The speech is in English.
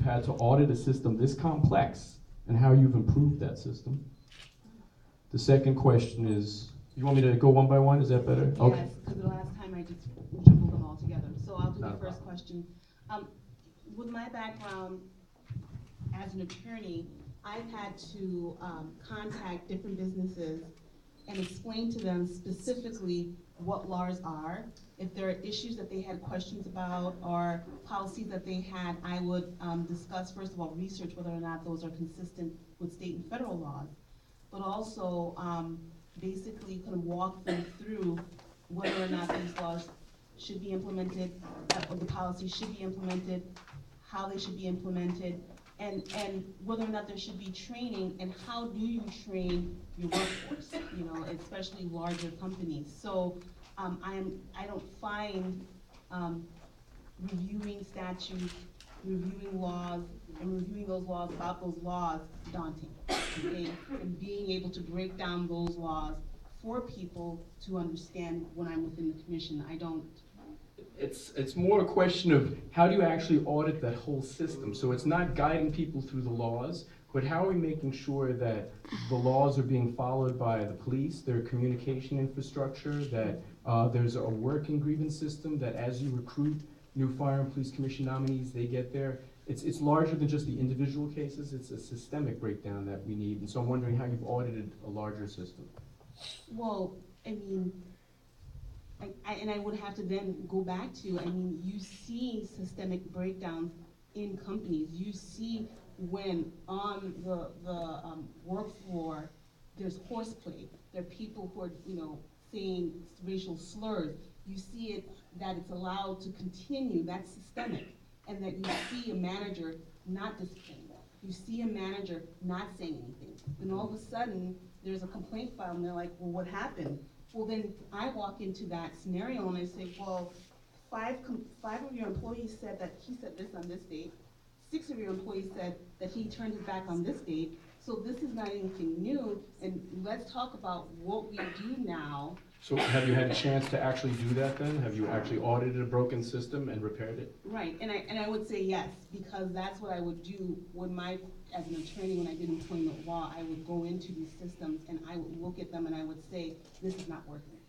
had to audit a system this complex and how you've improved that system. The second question is, you want me to go one by one? Is that better? Yes, Okay. because the last time I just jumbled them all together. So I'll do Not the a first question. With my background as an attorney, I've had to contact different businesses and explain to them specifically what laws are. If there are issues that they had questions about or policies that they had, I would discuss, first of all, research whether or not those are consistent with state and federal laws, but also basically kind of walk them through whether or not these laws should be implemented, or the policies should be implemented, how they should be implemented, and whether or not there should be training, and how do you train your workforce, you know, especially larger companies. So I don't find reviewing statutes, reviewing laws, and reviewing those laws about those laws daunting. Okay? And being able to break down those laws for people to understand when I'm within the commission. I don't. It's more a question of how do you actually audit that whole system? So it's not guiding people through the laws, but how are we making sure that the laws are being followed by the police, their communication infrastructure, that there's a working grievance system, that as you recruit new fire and police commission nominees, they get there. It's larger than just the individual cases. It's a systemic breakdown that we need. And so I'm wondering how you've audited a larger system. Well, I mean, I would have to then go back to, I mean, you see systemic breakdowns in companies. You see when on the work floor there's horseplay. There are people who are, you know, saying racial slurs. You see it that it's allowed to continue. That's systemic. And that you see a manager not disciplining. You see a manager not saying anything. Then all of a sudden there's a complaint filed and they're like, well, what happened? Well, then I walk into that scenario and I say, well, five of your employees said that he said this on this date. 6 of your employees said that he turned his back on this date. So this is not anything new. And let's talk about what we do now. So have you had a chance to actually do that then? Have you actually audited a broken system and repaired it? Right, and I would say yes, because that's what I would do when as an attorney, when I did employment law, I would go into these systems and I would look at them and I would say, this is not working.